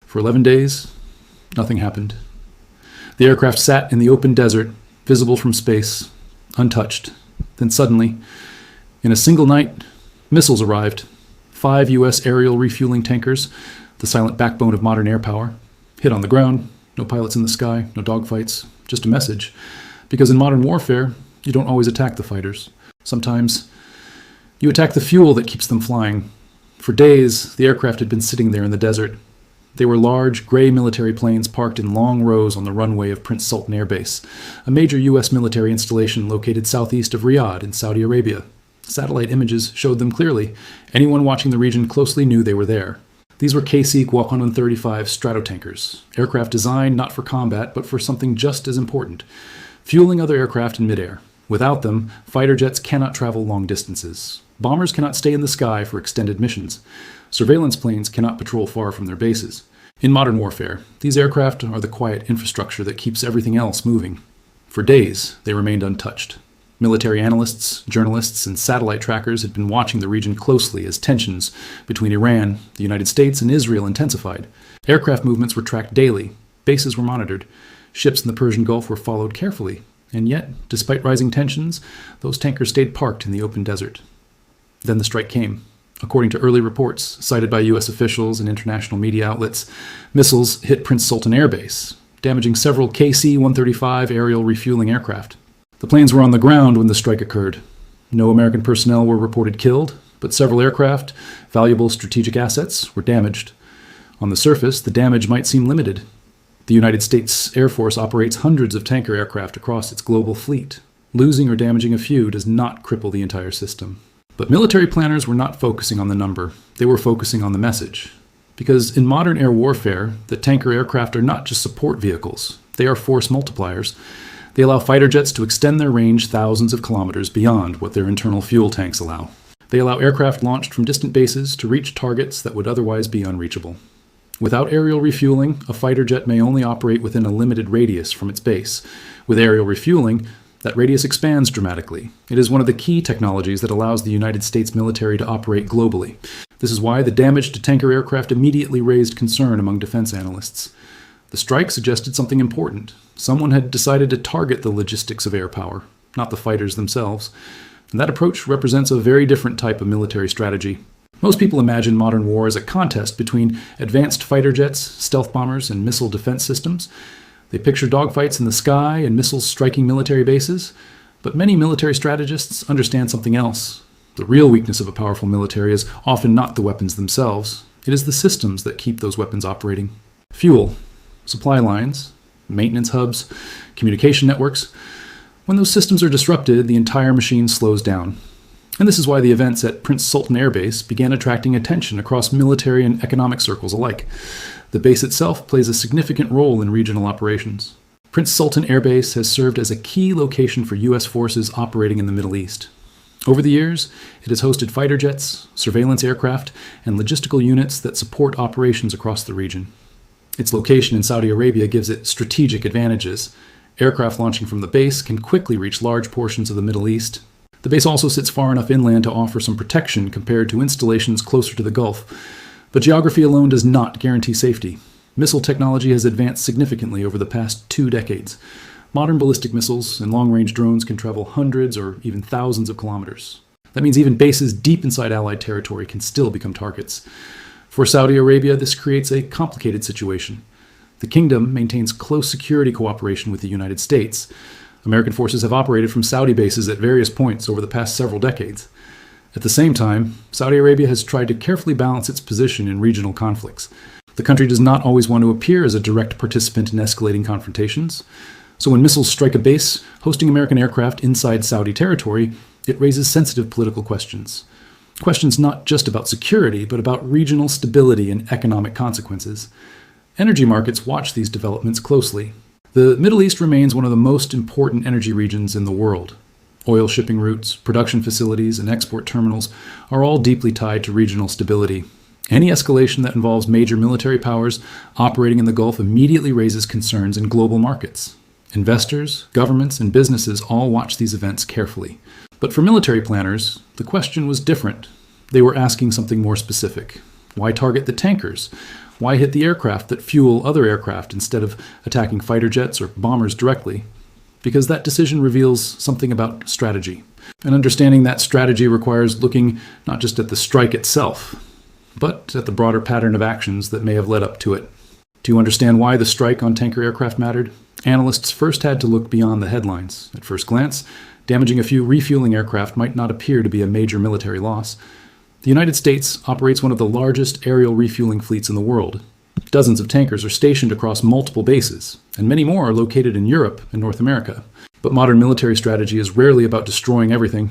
For 11 days, nothing happened. The aircraft sat in the open desert, visible from space, untouched. Then suddenly, in a single night, missiles arrived. 5 U.S. aerial refueling tankers, the silent backbone of modern air power, hit on the ground. No pilots in the sky, no dogfights, just a message. Because in modern warfare, you don't always attack the fighters. Sometimes you attack the fuel that keeps them flying. For days, the aircraft had been sitting there in the desert. They were large, gray military planes parked in long rows on the runway of Prince Sultan Air Base, a major U.S. military installation located southeast of Riyadh in Saudi Arabia. Satellite images showed them clearly. Anyone watching the region closely knew they were there. These were KC-135 Stratotankers, aircraft designed not for combat, but for something just as important, fueling other aircraft in midair. Without them, fighter jets cannot travel long distances. Bombers cannot stay in the sky for extended missions. Surveillance planes cannot patrol far from their bases. In modern warfare, these aircraft are the quiet infrastructure that keeps everything else moving. For days, they remained untouched. Military analysts, journalists, and satellite trackers had been watching the region closely as tensions between Iran, the United States, and Israel intensified. Aircraft movements were tracked daily. Bases were monitored. Ships in the Persian Gulf were followed carefully. And yet, despite rising tensions, those tankers stayed parked in the open desert. Then the strike came. According to early reports, cited by U.S. officials and international media outlets, missiles hit Prince Sultan Air Base, damaging several KC-135 aerial refueling aircraft. The planes were on the ground when the strike occurred. No American personnel were reported killed, but several aircraft, valuable strategic assets, were damaged. On the surface, the damage might seem limited. The United States Air Force operates hundreds of tanker aircraft across its global fleet. Losing or damaging a few does not cripple the entire system. But military planners were not focusing on the number. They were focusing on the message. Because in modern air warfare, the tanker aircraft are not just support vehicles. They are force multipliers. They allow fighter jets to extend their range thousands of kilometers beyond what their internal fuel tanks allow. They allow aircraft launched from distant bases to reach targets that would otherwise be unreachable. Without aerial refueling, a fighter jet may only operate within a limited radius from its base. With aerial refueling, that radius expands dramatically. It is one of the key technologies that allows the United States military to operate globally. This is why the damage to tanker aircraft immediately raised concern among defense analysts. The strike suggested something important. Someone had decided to target the logistics of air power, not the fighters themselves. And that approach represents a very different type of military strategy. Most people imagine modern war as a contest between advanced fighter jets, stealth bombers, and missile defense systems. They picture dogfights in the sky and missiles striking military bases. But many military strategists understand something else. The real weakness of a powerful military is often not the weapons themselves. It is the systems that keep those weapons operating. Fuel, supply lines, maintenance hubs, communication networks. When those systems are disrupted, the entire machine slows down. And this is why the events at Prince Sultan Air Base began attracting attention across military and economic circles alike. The base itself plays a significant role in regional operations. Prince Sultan Air Base has served as a key location for U.S. forces operating in the Middle East. Over the years, it has hosted fighter jets, surveillance aircraft, and logistical units that support operations across the region. Its location in Saudi Arabia gives it strategic advantages. Aircraft launching from the base can quickly reach large portions of the Middle East. The base also sits far enough inland to offer some protection compared to installations closer to the Gulf. But geography alone does not guarantee safety. Missile technology has advanced significantly over the past 2 decades. Modern ballistic missiles and long-range drones can travel hundreds or even thousands of kilometers. That means even bases deep inside Allied territory can still become targets. For Saudi Arabia, this creates a complicated situation. The kingdom maintains close security cooperation with the United States. American forces have operated from Saudi bases at various points over the past several decades. At the same time, Saudi Arabia has tried to carefully balance its position in regional conflicts. The country does not always want to appear as a direct participant in escalating confrontations. So when missiles strike a base hosting American aircraft inside Saudi territory, it raises sensitive political questions. Questions not just about security, but about regional stability and economic consequences. Energy markets watch these developments closely. The Middle East remains one of the most important energy regions in the world. Oil shipping routes, production facilities, and export terminals are all deeply tied to regional stability. Any escalation that involves major military powers operating in the Gulf immediately raises concerns in global markets. Investors, governments, and businesses all watch these events carefully. But for military planners, the question was different. They were asking something more specific. Why target the tankers? Why hit the aircraft that fuel other aircraft instead of attacking fighter jets or bombers directly? Because that decision reveals something about strategy. And understanding that strategy requires looking not just at the strike itself, but at the broader pattern of actions that may have led up to it. To understand why the strike on tanker aircraft mattered, analysts first had to look beyond the headlines. At first glance, damaging a few refueling aircraft might not appear to be a major military loss. The United States operates one of the largest aerial refueling fleets in the world. Dozens of tankers are stationed across multiple bases, and many more are located in Europe and North America. But modern military strategy is rarely about destroying everything.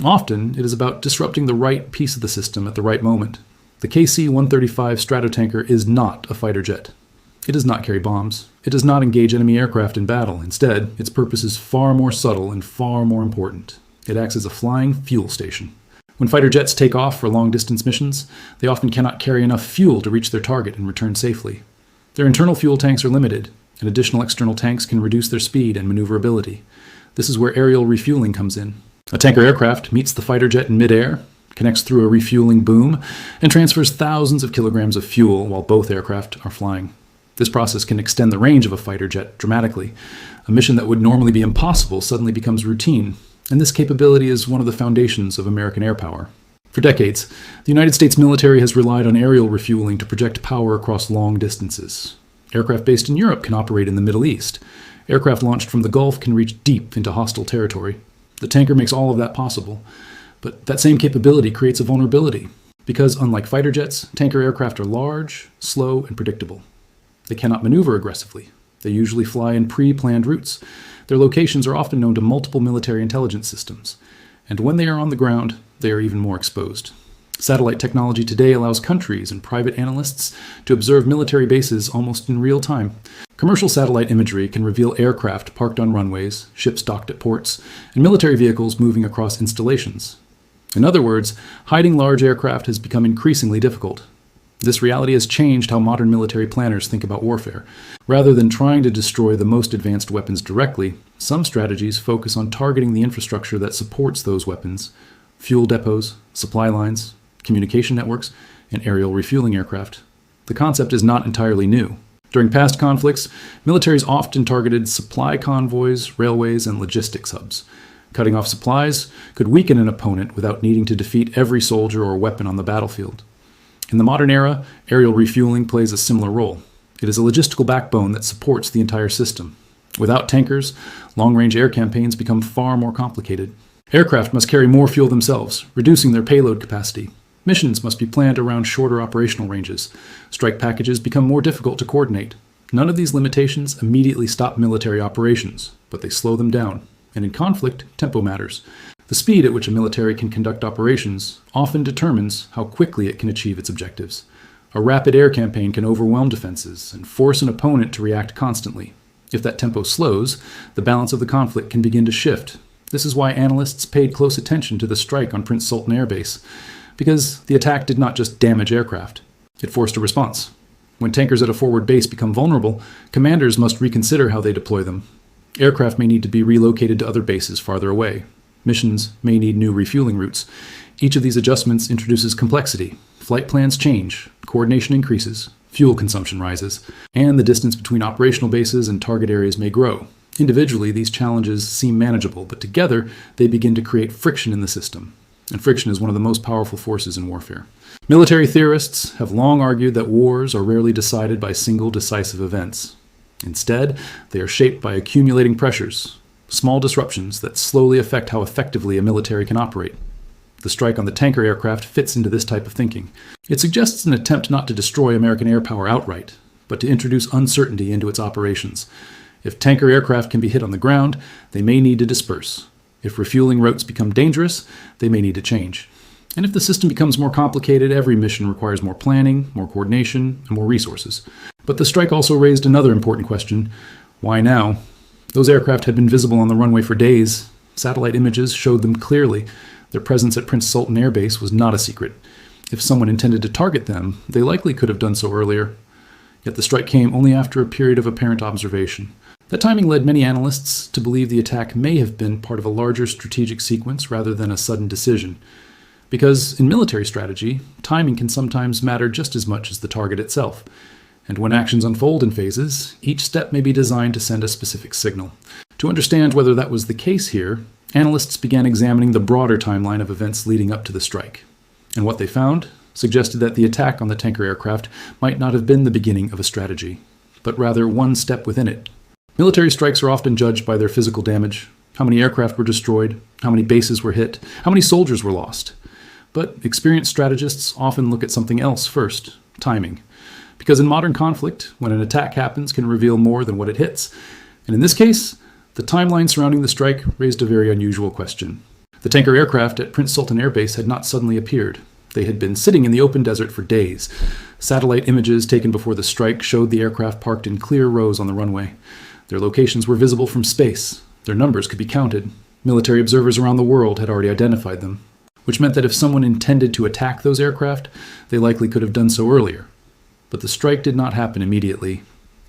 Often, it is about disrupting the right piece of the system at the right moment. The KC-135 Stratotanker is not a fighter jet. It does not carry bombs. It does not engage enemy aircraft in battle. Instead, its purpose is far more subtle and far more important. It acts as a flying fuel station. When fighter jets take off for long-distance missions, they often cannot carry enough fuel to reach their target and return safely. Their internal fuel tanks are limited, and additional external tanks can reduce their speed and maneuverability. This is where aerial refueling comes in. A tanker aircraft meets the fighter jet in midair, connects through a refueling boom, and transfers thousands of kilograms of fuel while both aircraft are flying. This process can extend the range of a fighter jet dramatically. A mission that would normally be impossible suddenly becomes routine, and this capability is one of the foundations of American air power. For decades, the United States military has relied on aerial refueling to project power across long distances. Aircraft based in Europe can operate in the Middle East. Aircraft launched from the Gulf can reach deep into hostile territory. The tanker makes all of that possible, but that same capability creates a vulnerability, because unlike fighter jets, tanker aircraft are large, slow, and predictable. They cannot maneuver aggressively. They usually fly in pre-planned routes. Their locations are often known to multiple military intelligence systems. And when they are on the ground, they are even more exposed. Satellite technology today allows countries and private analysts to observe military bases almost in real time. Commercial satellite imagery can reveal aircraft parked on runways, ships docked at ports, and military vehicles moving across installations. In other words, hiding large aircraft has become increasingly difficult. This reality has changed how modern military planners think about warfare. Rather than trying to destroy the most advanced weapons directly, some strategies focus on targeting the infrastructure that supports those weapons: fuel depots, supply lines, communication networks, and aerial refueling aircraft. The concept is not entirely new. During past conflicts, militaries often targeted supply convoys, railways, and logistics hubs. Cutting off supplies could weaken an opponent without needing to defeat every soldier or weapon on the battlefield. In the modern era, aerial refueling plays a similar role. It is a logistical backbone that supports the entire system. Without tankers, long-range air campaigns become far more complicated. Aircraft must carry more fuel themselves, reducing their payload capacity. Missions must be planned around shorter operational ranges. Strike packages become more difficult to coordinate. None of these limitations immediately stop military operations, but they slow them down. And in conflict, tempo matters. The speed at which a military can conduct operations often determines how quickly it can achieve its objectives. A rapid air campaign can overwhelm defenses and force an opponent to react constantly. If that tempo slows, the balance of the conflict can begin to shift. This is why analysts paid close attention to the strike on Prince Sultan Air Base, because the attack did not just damage aircraft. It forced a response. When tankers at a forward base become vulnerable, commanders must reconsider how they deploy them. Aircraft may need to be relocated to other bases farther away. Missions may need new refueling routes. Each of these adjustments introduces complexity. Flight plans change, coordination increases, fuel consumption rises, and the distance between operational bases and target areas may grow. Individually, these challenges seem manageable, but together they begin to create friction in the system. And friction is one of the most powerful forces in warfare. Military theorists have long argued that wars are rarely decided by single decisive events. Instead, they are shaped by accumulating pressures, small disruptions that slowly affect how effectively a military can operate. The strike on the tanker aircraft fits into this type of thinking. It suggests an attempt not to destroy American air power outright, but to introduce uncertainty into its operations. If tanker aircraft can be hit on the ground, they may need to disperse. If refueling routes become dangerous, they may need to change. And if the system becomes more complicated, every mission requires more planning, more coordination, and more resources. But the strike also raised another important question: why now? Those aircraft had been visible on the runway for days. Satellite images showed them clearly. Their presence at Prince Sultan Air Base was not a secret. If someone intended to target them, they likely could have done so earlier. Yet the strike came only after a period of apparent observation. That timing led many analysts to believe the attack may have been part of a larger strategic sequence rather than a sudden decision. Because in military strategy, timing can sometimes matter just as much as the target itself. And when actions unfold in phases, each step may be designed to send a specific signal. To understand whether that was the case here, analysts began examining the broader timeline of events leading up to the strike. And what they found suggested that the attack on the tanker aircraft might not have been the beginning of a strategy, but rather one step within it. Military strikes are often judged by their physical damage, how many aircraft were destroyed, how many bases were hit, how many soldiers were lost. But experienced strategists often look at something else first, timing. Because in modern conflict, when an attack happens can reveal more than what it hits. And in this case, the timeline surrounding the strike raised a very unusual question. The tanker aircraft at Prince Sultan Air Base had not suddenly appeared. They had been sitting in the open desert for days. Satellite images taken before the strike showed the aircraft parked in clear rows on the runway. Their locations were visible from space. Their numbers could be counted. Military observers around the world had already identified them, which meant that if someone intended to attack those aircraft, they likely could have done so earlier. But the strike did not happen immediately.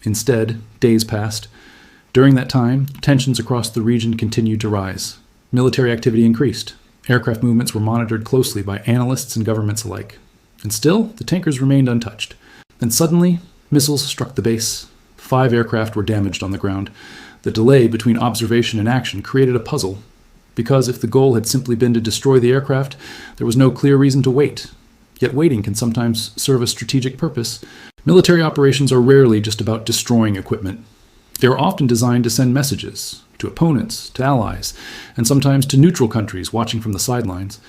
Instead, days passed. During that time, tensions across the region continued to rise. Military activity increased. Aircraft movements were monitored closely by analysts and governments alike. And still, the tankers remained untouched. Then suddenly, missiles struck the base. 5 aircraft were damaged on the ground. The delay between observation and action created a puzzle. Because if the goal had simply been to destroy the aircraft, there was no clear reason to wait. Yet waiting can sometimes serve a strategic purpose. Military operations are rarely just about destroying equipment. They are often designed to send messages to opponents, to allies, and sometimes to neutral countries watching from the sidelines.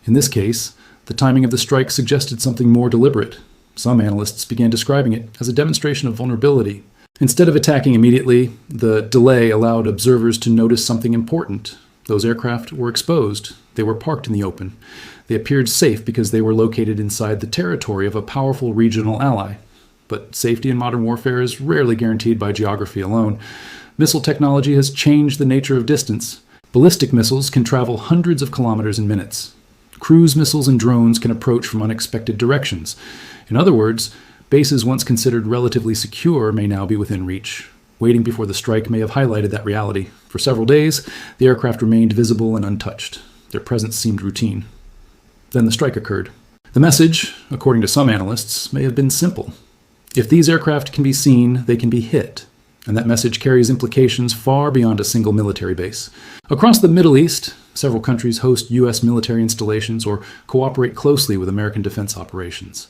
In this case, the timing of the strike suggested something more deliberate. Some analysts began describing it as a demonstration of vulnerability. Instead of attacking immediately, the delay allowed observers to notice something important. Those aircraft were exposed. They were parked in the open. They appeared safe because they were located inside the territory of a powerful regional ally. But safety in modern warfare is rarely guaranteed by geography alone. Missile technology has changed the nature of distance. Ballistic missiles can travel hundreds of kilometers in minutes. Cruise missiles and drones can approach from unexpected directions. In other words, bases once considered relatively secure may now be within reach. Waiting before the strike may have highlighted that reality. For several days, the aircraft remained visible and untouched. Their presence seemed routine. Then the strike occurred. The message, according to some analysts, may have been simple. If these aircraft can be seen, they can be hit. And that message carries implications far beyond a single military base. Across the Middle East, several countries host U.S. military installations or cooperate closely with American defense operations.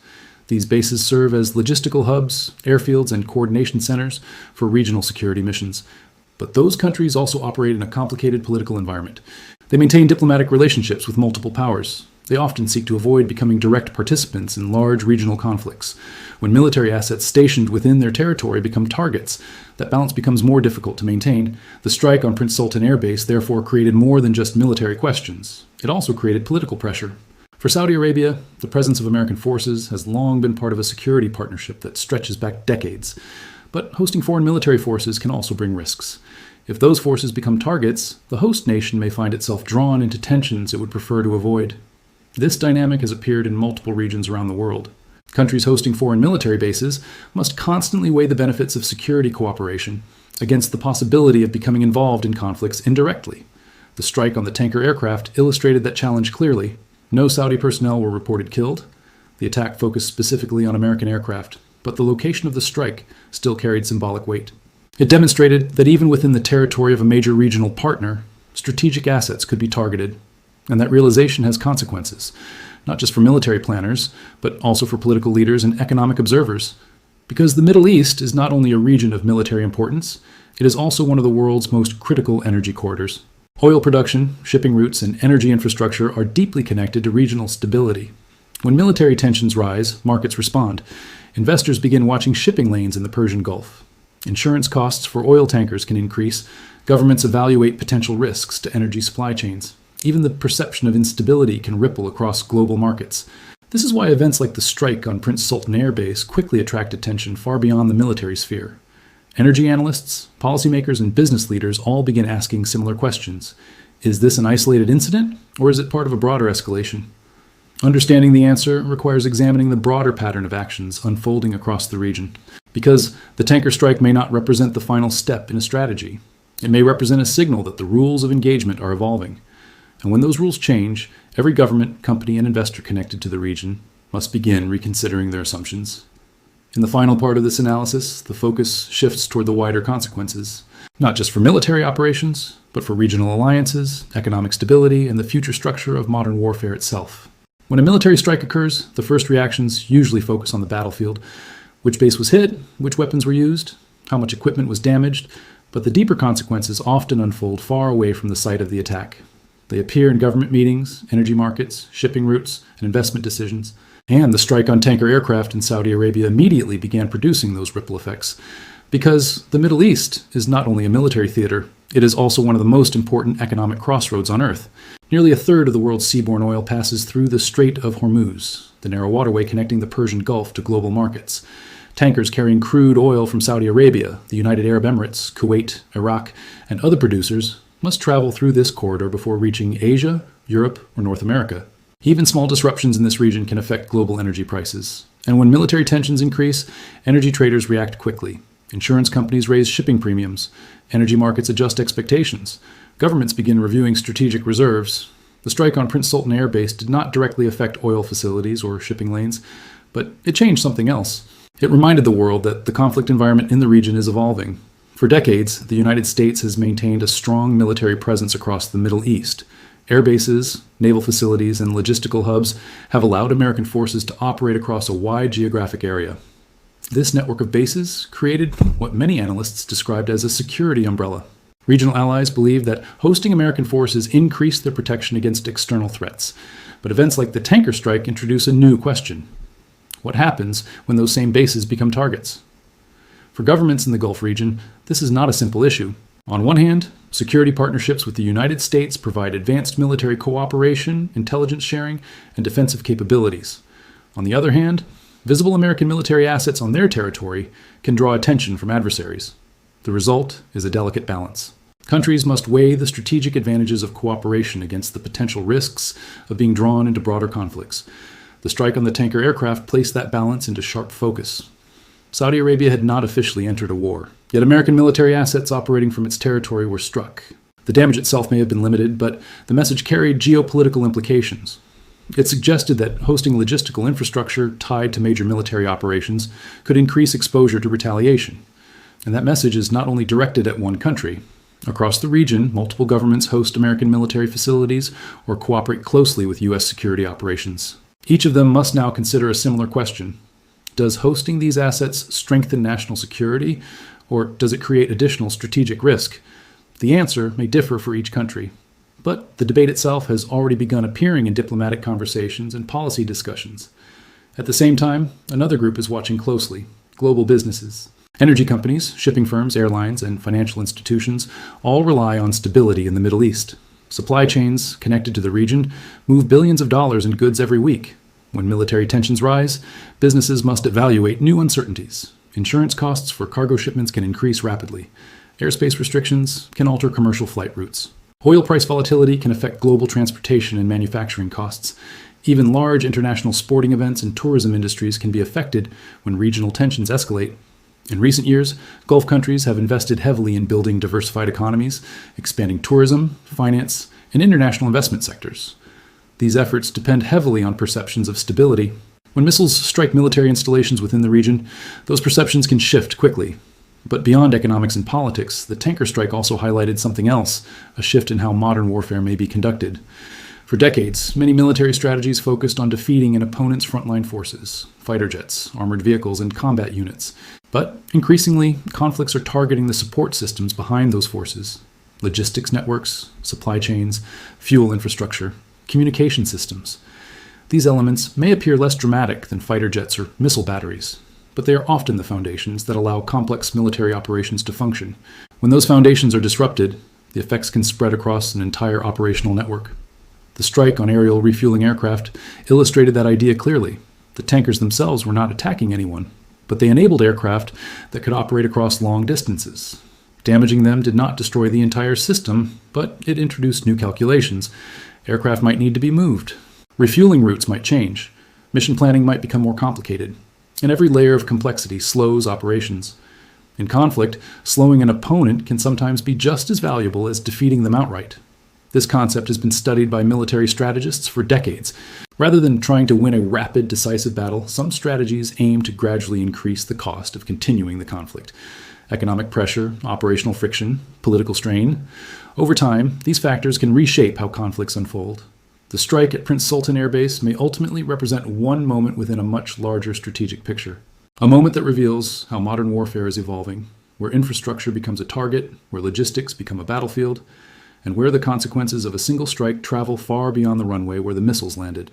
These bases serve as logistical hubs, airfields, and coordination centers for regional security missions. But those countries also operate in a complicated political environment. They maintain diplomatic relationships with multiple powers. They often seek to avoid becoming direct participants in large regional conflicts. When military assets stationed within their territory become targets, that balance becomes more difficult to maintain. The strike on Prince Sultan Air Base therefore created more than just military questions. It also created political pressure. For Saudi Arabia, the presence of American forces has long been part of a security partnership that stretches back decades. But hosting foreign military forces can also bring risks. If those forces become targets, the host nation may find itself drawn into tensions it would prefer to avoid. This dynamic has appeared in multiple regions around the world. Countries hosting foreign military bases must constantly weigh the benefits of security cooperation against the possibility of becoming involved in conflicts indirectly. The strike on the tanker aircraft illustrated that challenge clearly. No Saudi personnel were reported killed. The attack focused specifically on American aircraft, but the location of the strike still carried symbolic weight. It demonstrated that even within the territory of a major regional partner, strategic assets could be targeted. And that realization has consequences, not just for military planners, but also for political leaders and economic observers. Because the Middle East is not only a region of military importance, it is also one of the world's most critical energy corridors. Oil production, shipping routes, and energy infrastructure are deeply connected to regional stability. When military tensions rise, markets respond. Investors begin watching shipping lanes in the Persian Gulf. Insurance costs for oil tankers can increase. Governments evaluate potential risks to energy supply chains. Even the perception of instability can ripple across global markets. This is why events like the strike on Prince Sultan Air Base quickly attract attention far beyond the military sphere. Energy analysts, policymakers, and business leaders all begin asking similar questions. Is this an isolated incident, or is it part of a broader escalation? Understanding the answer requires examining the broader pattern of actions unfolding across the region. Because the tanker strike may not represent the final step in a strategy. It may represent a signal that the rules of engagement are evolving. And when those rules change, every government, company, and investor connected to the region must begin reconsidering their assumptions. In the final part of this analysis, the focus shifts toward the wider consequences, not just for military operations, but for regional alliances, economic stability, and the future structure of modern warfare itself. When a military strike occurs, the first reactions usually focus on the battlefield. Which base was hit, which weapons were used, how much equipment was damaged, but the deeper consequences often unfold far away from the site of the attack. They appear in government meetings, energy markets, shipping routes, and investment decisions. And the strike on tanker aircraft in Saudi Arabia immediately began producing those ripple effects. Because the Middle East is not only a military theater, it is also one of the most important economic crossroads on Earth. Nearly a third of the world's seaborne oil passes through the Strait of Hormuz, the narrow waterway connecting the Persian Gulf to global markets. Tankers carrying crude oil from Saudi Arabia, the United Arab Emirates, Kuwait, Iraq, and other producers must travel through this corridor before reaching Asia, Europe, or North America. Even small disruptions in this region can affect global energy prices. And when military tensions increase, energy traders react quickly. Insurance companies raise shipping premiums. Energy markets adjust expectations. Governments begin reviewing strategic reserves. The strike on Prince Sultan Air Base did not directly affect oil facilities or shipping lanes, but it changed something else. It reminded the world that the conflict environment in the region is evolving. For decades, the United States has maintained a strong military presence across the Middle East. Air bases, naval facilities, and logistical hubs have allowed American forces to operate across a wide geographic area. This network of bases created what many analysts described as a security umbrella. Regional allies believe that hosting American forces increased their protection against external threats. But events like the tanker strike introduce a new question. What happens when those same bases become targets? For governments in the Gulf region, this is not a simple issue. On one hand, security partnerships with the United States provide advanced military cooperation, intelligence sharing, and defensive capabilities. On the other hand, visible American military assets on their territory can draw attention from adversaries. The result is a delicate balance. Countries must weigh the strategic advantages of cooperation against the potential risks of being drawn into broader conflicts. The strike on the tanker aircraft placed that balance into sharp focus. Saudi Arabia had not officially entered a war, yet American military assets operating from its territory were struck. The damage itself may have been limited, but the message carried geopolitical implications. It suggested that hosting logistical infrastructure tied to major military operations could increase exposure to retaliation. And that message is not only directed at one country. Across the region, multiple governments host American military facilities or cooperate closely with U.S. security operations. Each of them must now consider a similar question. Does hosting these assets strengthen national security, or does it create additional strategic risk? The answer may differ for each country. But the debate itself has already begun appearing in diplomatic conversations and policy discussions. At the same time, another group is watching closely: global businesses. Energy companies, shipping firms, airlines, and financial institutions all rely on stability in the Middle East. Supply chains connected to the region move billions of dollars in goods every week. When military tensions rise, businesses must evaluate new uncertainties. Insurance costs for cargo shipments can increase rapidly. Airspace restrictions can alter commercial flight routes. Oil price volatility can affect global transportation and manufacturing costs. Even large international sporting events and tourism industries can be affected when regional tensions escalate. In recent years, Gulf countries have invested heavily in building diversified economies, expanding tourism, finance, and international investment sectors. These efforts depend heavily on perceptions of stability. When missiles strike military installations within the region, those perceptions can shift quickly. But beyond economics and politics, the tanker strike also highlighted something else, a shift in how modern warfare may be conducted. For decades, many military strategies focused on defeating an opponent's frontline forces, fighter jets, armored vehicles, and combat units. But increasingly, conflicts are targeting the support systems behind those forces: logistics networks, supply chains, fuel infrastructure, communication systems. These elements may appear less dramatic than fighter jets or missile batteries, but they are often the foundations that allow complex military operations to function. When those foundations are disrupted, the effects can spread across an entire operational network. The strike on aerial refueling aircraft illustrated that idea clearly. The tankers themselves were not attacking anyone, but they enabled aircraft that could operate across long distances. Damaging them did not destroy the entire system, but it introduced new calculations. Aircraft might need to be moved. Refueling routes might change. Mission planning might become more complicated. And every layer of complexity slows operations. In conflict, slowing an opponent can sometimes be just as valuable as defeating them outright. This concept has been studied by military strategists for decades. Rather than trying to win a rapid, decisive battle, some strategies aim to gradually increase the cost of continuing the conflict. Economic pressure, operational friction, political strain. Over time, these factors can reshape how conflicts unfold. The strike at Prince Sultan Air Base may ultimately represent one moment within a much larger strategic picture. A moment that reveals how modern warfare is evolving, where infrastructure becomes a target, where logistics become a battlefield, and where the consequences of a single strike travel far beyond the runway where the missiles landed.